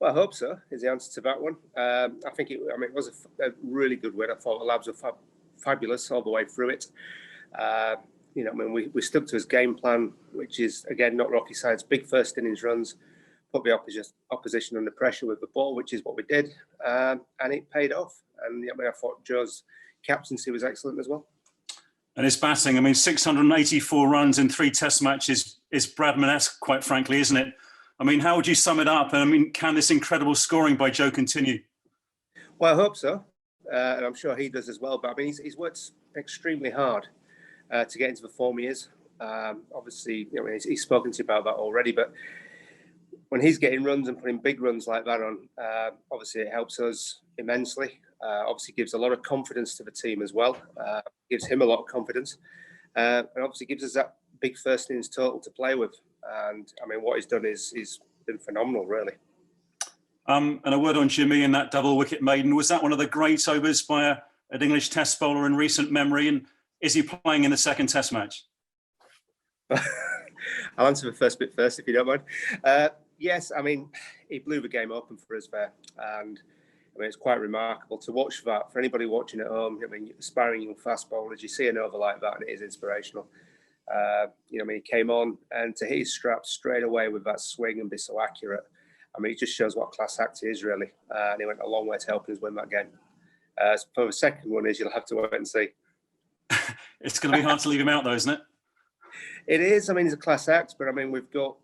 Well, I hope so, is the answer to that one. I think it was a really good win. I thought the lads were fabulous all the way through it. We stuck to his game plan, which is, again, not rocky science. Big first innings runs, put the opposition under pressure with the ball, which is what we did. And it paid off. And I thought Joe's captaincy was excellent as well. And his batting, 684 runs in 3 test matches is Bradman-esque, quite frankly, isn't it? How would you sum it up? And can this incredible scoring by Joe continue? Well, I hope so. And I'm sure he does as well. But he's worked extremely hard to get into the form he is. Obviously, he's spoken to you about that already. But when he's getting runs and putting big runs like that on, obviously it helps us immensely. Obviously gives a lot of confidence to the team as well. Gives him a lot of confidence. And obviously gives us that big first innings total to play with. And what he's done is been phenomenal, really. And a word on Jimmy and that double wicket maiden. Was that one of the great overs by an English Test bowler in recent memory? And is he playing in the second Test match? I'll answer the first bit first, if you don't mind. Yes, he blew the game open for us there, and it's quite remarkable to watch that. For anybody watching at home, aspiring young fast bowlers, you see an over like that, and it is inspirational. He came on and to hit his straps straight away with that swing and be so accurate. It just shows what class act he is, really. And he went a long way to helping us win that game. So for the second one you'll have to wait and see. It's going to be hard to leave him out, though, isn't it? It is. He's a class act, but we've got,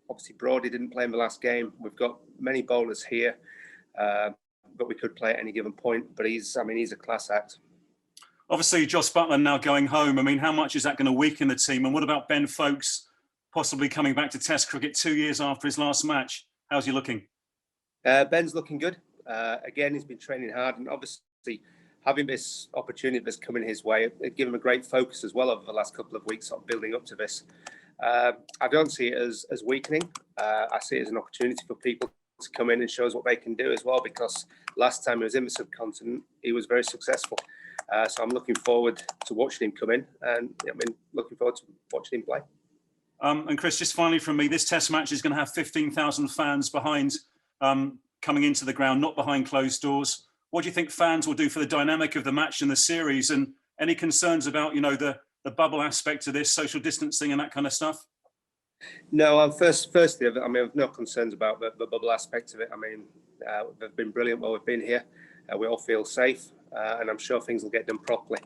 obviously Brodie didn't play in the last game. We've got many bowlers here, but we could play at any given point. But he's a class act. Obviously, Joss Butler now going home. How much is that going to weaken the team? And what about Ben Foakes possibly coming back to Test cricket 2 years after his last match? How's he looking? Ben's looking good. Again, he's been training hard, and obviously having this opportunity that's coming his way, it gave him a great focus as well over the last couple of weeks, sort of building up to this. I don't see it as weakening. I see it as an opportunity for people to come in and show us what they can do as well, because last time he was in the subcontinent, he was very successful. So I'm looking forward to watching him come in, and looking forward to watching him play. And Chris, just finally from me, this Test match is going to have 15,000 fans behind, coming into the ground, not behind closed doors. What do you think fans will do for the dynamic of the match and the series? And any concerns about, the bubble aspect of this, social distancing and that kind of stuff? No, firstly, I've no concerns about the bubble aspect of it. They've been brilliant while we've been here. We all feel safe, and I'm sure things will get done properly.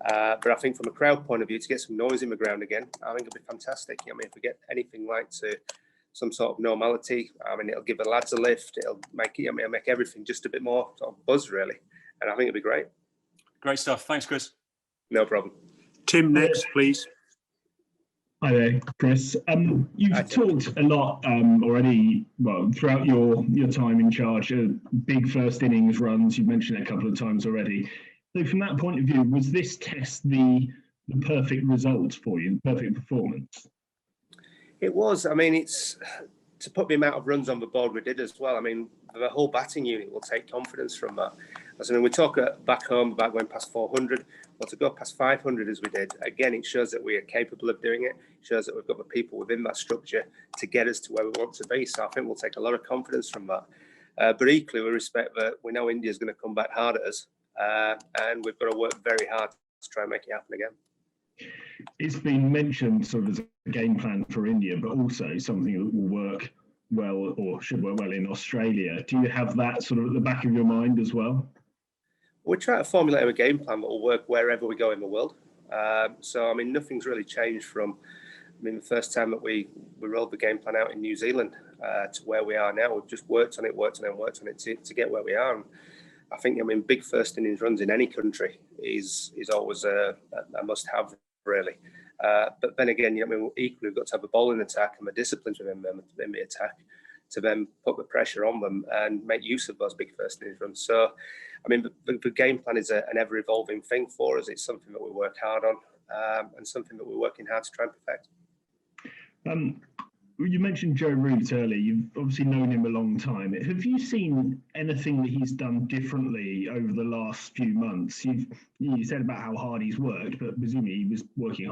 But I think from a crowd point of view, to get some noise in the ground again, I think it'll be fantastic. If we get anything like to some sort of normality, it'll give the lads a lift. It'll make everything just a bit more sort of buzz, really. And I think it'll be great. Great stuff. Thanks, Chris. No problem. Tim, next, please. Hi there, Chris. You've talked a lot already, throughout your time in charge, big first innings runs. You've mentioned it a couple of times already. So from that point of view, was this Test the perfect result for you, the perfect performance? It was. It's to put the amount of runs on the board we did as well. The whole batting unit will take confidence from that. We talk back home about going past 400, well, to go past 500 as we did, again, it shows that we are capable of doing it. It shows that we've got the people within that structure to get us to where we want to be. So I think we'll take a lot of confidence from that. But equally, we respect that we know India's going to come back hard at us, and we've got to work very hard to try and make it happen again. It's been mentioned sort of as a game plan for India, but also something that will work well, or should work well, in Australia. Do you have that sort of at the back of your mind as well? We try to formulate a game plan that will work wherever we go in the world. So nothing's really changed from the first time that we rolled the game plan out in New Zealand to where we are now. We've just worked on it to get where we are. And I think big first innings runs in any country is always a must-have, really. But then again, equally we've got to have a bowling attack and the disciplines within the attack to then put the pressure on them and make use of those big first innings runs. So, the game plan is an ever-evolving thing for us. It's something that we work hard on, and something that we're working hard to try and perfect. You mentioned Joe Root earlier. You've obviously known him a long time. Have you seen anything that he's done differently over the last few months? You said about how hard he's worked, but presumably he was working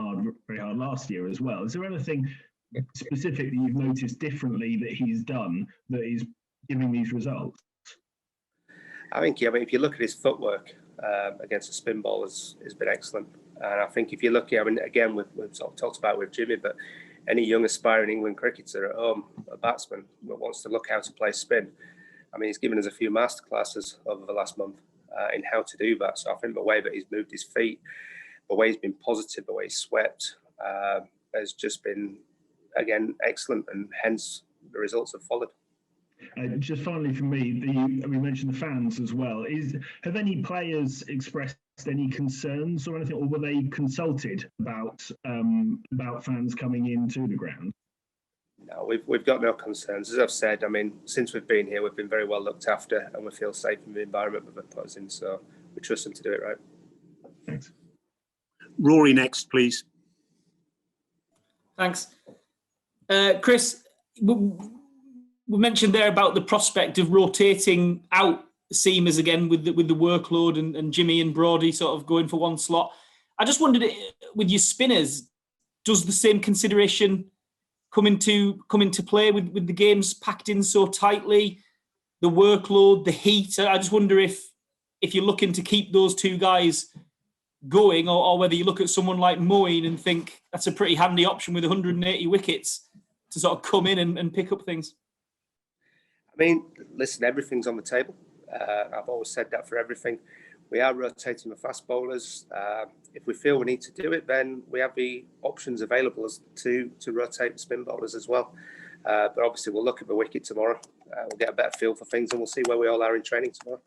very hard last year as well. Is there anything specific that you've noticed differently that he's done that is giving these results? I think, if you look at his footwork against the spin ball, has been excellent. And I think if you look at, again, we've sort of talked about with Jimmy, but any young aspiring England cricketer at home, a batsman that wants to look how to play spin, he's given us a few masterclasses over the last month in how to do that. So I think the way that he's moved his feet, the way he's been positive, the way he's swept, has just been, again, excellent, and hence the results have followed. Just finally for me, we mentioned the fans as well. Have any players expressed any concerns or anything, or were they consulted about fans coming into the ground? No, we've got no concerns. As I've said, since we've been here, we've been very well looked after, and we feel safe in the environment that they've put us in. So we trust them to do it right. Thanks. Rory next, please. Thanks. Chris, we mentioned there about the prospect of rotating out seamers again with the workload and Jimmy and Brody sort of going for one slot. I just wondered, with your spinners, does the same consideration come into play with the games packed in so tightly, the workload, the heat? I just wonder if you're looking to keep those two guys going, or whether you look at someone like Moeen and think that's a pretty handy option with 180 wickets to sort of come in and pick up things. Listen, everything's on the table. I've always said that for everything. We are rotating the fast bowlers. If we feel we need to do it, then we have the options available as to rotate the spin bowlers as well. But obviously, we'll look at the wicket tomorrow. We'll get a better feel for things, and we'll see where we all are in training tomorrow.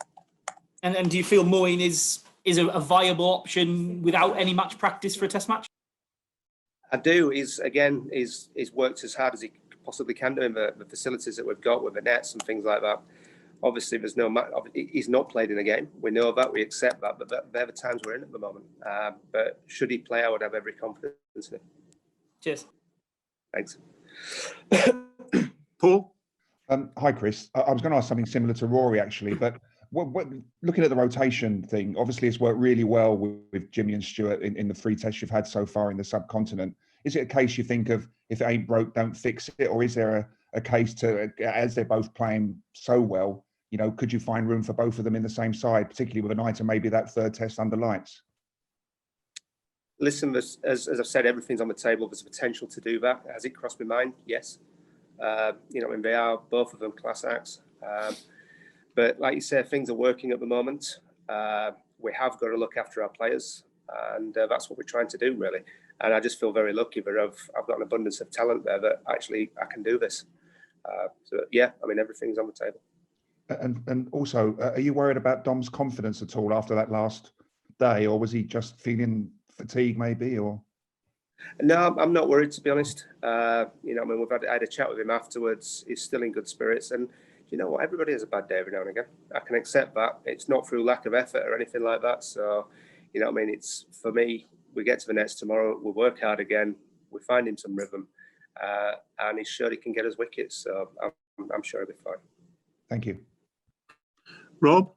And do you feel Moeen is a viable option without any match practice for a test match? I do. He's worked as hard as he possibly can do in the facilities that we've got with the nets and things like that. Obviously, he's not played in a game. We know that, we accept that, but they're the times we're in at the moment. But should he play, I would have every confidence in him. Cheers. Thanks. Paul? Hi, Chris. I was going to ask something similar to Rory, actually, but looking at the rotation thing, obviously it's worked really well with Jimmy and Stuart in the 3 tests you've had so far in the subcontinent. Is it a case you think of, if it ain't broke, don't fix it? Or is there a case to, as they're both playing so well, could you find room for both of them in the same side, particularly with a night and maybe that 3rd test under lights? Listen, as I've said, everything's on the table. There's potential to do that. Has it crossed my mind? Yes. They are both of them class acts. But like you say, things are working at the moment. We have got to look after our players, and that's what we're trying to do, really. And I just feel very lucky that I've got an abundance of talent there that actually I can do this. So yeah, everything's on the table. And also, are you worried about Dom's confidence at all after that last day, or was he just feeling fatigue maybe? Or no, I'm not worried, to be honest. I had a chat with him afterwards. He's still in good spirits, and you know what? Everybody has a bad day every now and again. I can accept that. It's not through lack of effort or anything like that. So, it's, for me, we get to the nets tomorrow, we'll work hard again, we find him some rhythm, and he's sure he can get us wickets. So I'm sure he'll be fine. Thank you. Rob?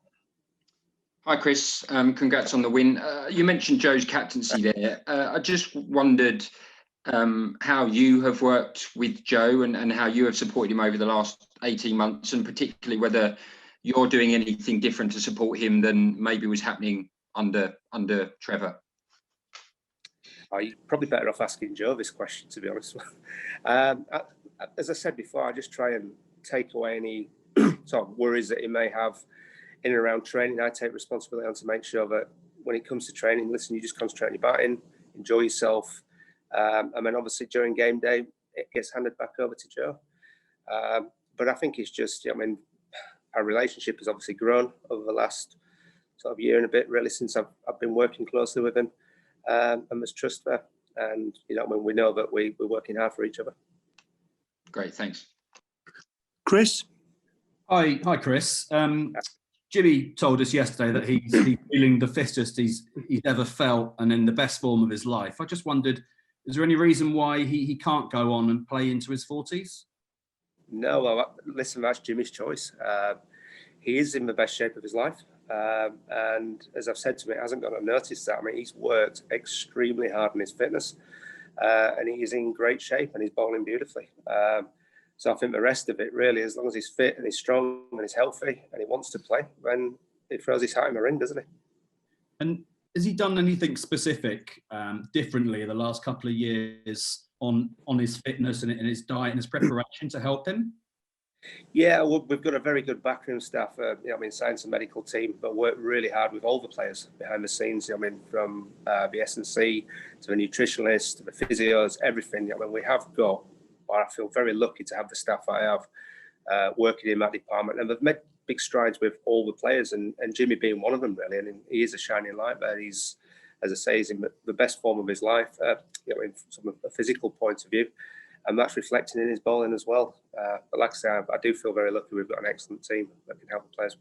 Hi, Chris. Congrats on the win. You mentioned Joe's captaincy there. I just wondered how you have worked with Joe and how you have supported him over the last 18 months, and particularly whether you're doing anything different to support him than maybe was happening under Trevor. You're probably better off asking Joe this question, to be honest. As I said before, I just try and take away any sort of worries that he may have in and around training. I take responsibility on to make sure that when it comes to training, listen, you just concentrate on your batting, enjoy yourself. And then obviously during game day, it gets handed back over to Joe. But I think it's just, our relationship has obviously grown over the last sort of year and a bit, really, since I've been working closely with him. And there's trust there. And, we know that we're working hard for each other. Great, thanks. Chris? Hi, Chris. Jimmy told us yesterday that he's feeling the fittest he's ever felt and in the best form of his life. I just wondered, is there any reason why he can't go on and play into his 40s? No, well, listen, that's Jimmy's choice. He is in the best shape of his life. And as I've said to him, it hasn't gone unnoticed that. He's worked extremely hard on his fitness, and he is in great shape and he's bowling beautifully. So I think the rest of it really, as long as he's fit and he's strong and he's healthy and he wants to play, then he throws his hat in the ring, doesn't he? And has he done anything specific differently in the last couple of years on his fitness and his diet and his preparation to help him? Yeah, well, we've got a very good backroom staff. Science and medical team, but work really hard with all the players behind the scenes. From the S&C to the nutritionist to the physios, everything. We have got. I feel very lucky to have the staff I have working in that department, and they've made big strides with all the players, and Jimmy being one of them, really. And he is a shining light there. He's, as I say, he's in the best form of his life, from a physical point of view. And that's reflecting in his bowling as well. But like I say, I do feel very lucky we've got an excellent team that can help the players.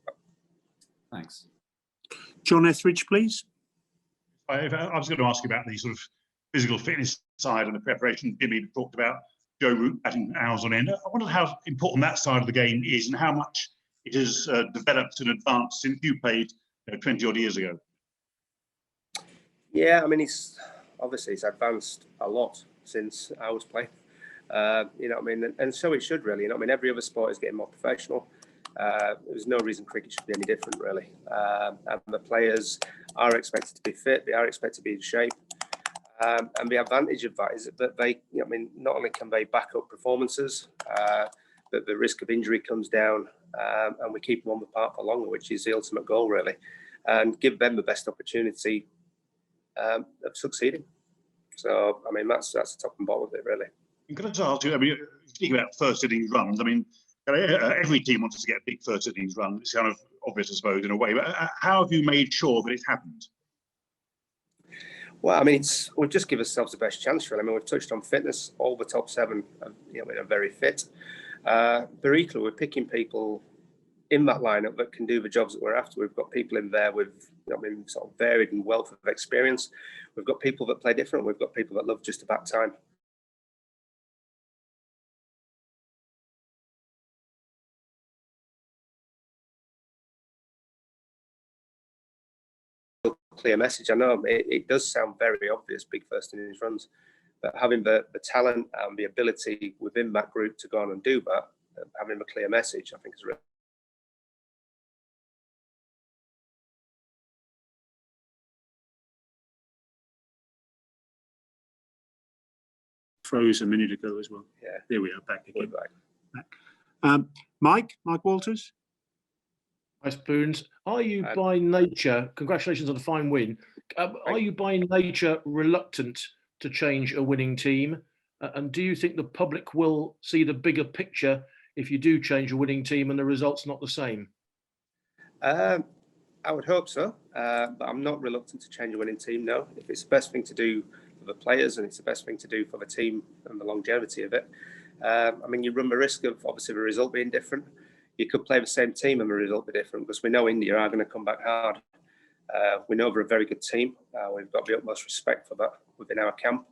Thanks. John Etheridge, please. I was going to ask you about the sort of physical fitness side and the preparation. Jimmy talked about Joe Root batting hours on end. I wonder how important that side of the game is and how much it has developed and advanced since you played 20 odd years ago. Yeah, he's advanced a lot since I was playing. And so it should really. Every other sport is getting more professional. There's no reason cricket should be any different, really. And the players are expected to be fit. They are expected to be in shape. And the advantage of that is that they, not only can they back up performances, but the risk of injury comes down, and we keep them on the park for longer, which is the ultimate goal, really, and give them the best opportunity of succeeding. So, that's the top and bottom of it, really. Can I just ask you, speaking about first innings runs, every team wants to get big first innings runs. It's kind of obvious, I suppose, in a way. But how have you made sure that it's happened? Well, we've just given ourselves the best chance, really. We've touched on fitness. All the top seven, are very fit. But equally, we're picking people in that lineup that can do the jobs that we're after. We've got people in there with, sort of varied and wealth of experience. We've got people that play different. We've got people that love just about time. Clear message. I know it does sound very obvious, big first innings runs, but having the talent and the ability within that group to go on and do that, having a clear message, I think is really. Froze a minute ago as well. Yeah. There we are, back again. Back. Mike Walters. Hi, Spoons. Are you by nature, congratulations on the fine win, are you by nature reluctant to change a winning team? And do you think the public will see the bigger picture if you do change a winning team and the result's not the same? I would hope so, but I'm not reluctant to change a winning team, no. If it's the best thing to do for the players and it's the best thing to do for the team and the longevity of it, you run the risk of obviously the result being different. You could play the same team and the result be different, because we know India are going to come back hard. We know they're a very good team. We've got the utmost respect for that within our camp.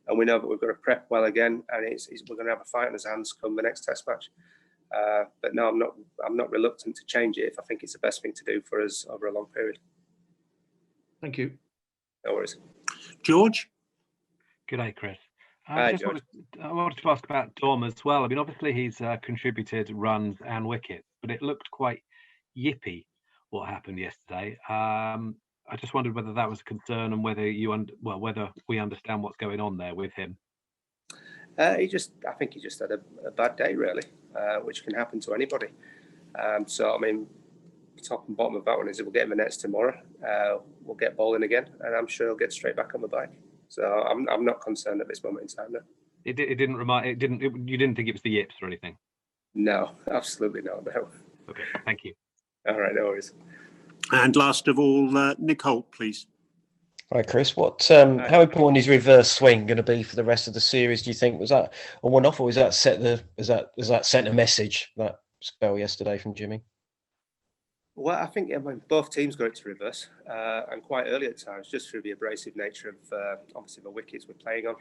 And we know that we've got to prep well again, and we're going to have a fight in his hands come the next test match. But no, I'm not reluctant to change it if I think it's the best thing to do for us over a long period. Thank you. No worries. George? Good day, Chris. Hi, George. I wanted to ask about Dom as well. Obviously he's contributed runs and wickets, but it looked quite yippy what happened yesterday. I just wondered whether that was a concern and whether whether we understand what's going on there with him. I think he just had a bad day, really, which can happen to anybody. Top and bottom of that one is that we'll get him the nets tomorrow. We'll get bowling again, and I'm sure he'll get straight back on the bike. So I'm not concerned at this moment in time. No. You didn't think it was the yips or anything? No, absolutely not. No. Okay, thank you. All right, no worries. And last of all, Nick Holt, please. Hi, Chris. How important is reverse swing going to be for the rest of the series? Do you think was that a one-off, or was that sent a message, that spell yesterday from Jimmy? Well, I think both teams got it to reverse, and quite early at times, just through the abrasive nature of obviously the wickets we're playing on,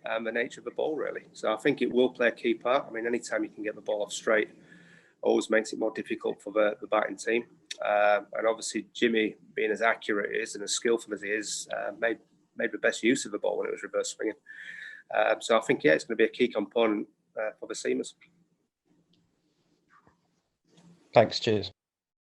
and the nature of the ball, really. So I think it will play a key part. Anytime you can get the ball off straight, always makes it more difficult for the batting team. And obviously Jimmy, being as accurate as he is and as skillful as he is, made the best use of the ball when it was reverse swinging. So I think, it's going to be a key component for the seamers. Thanks. Cheers.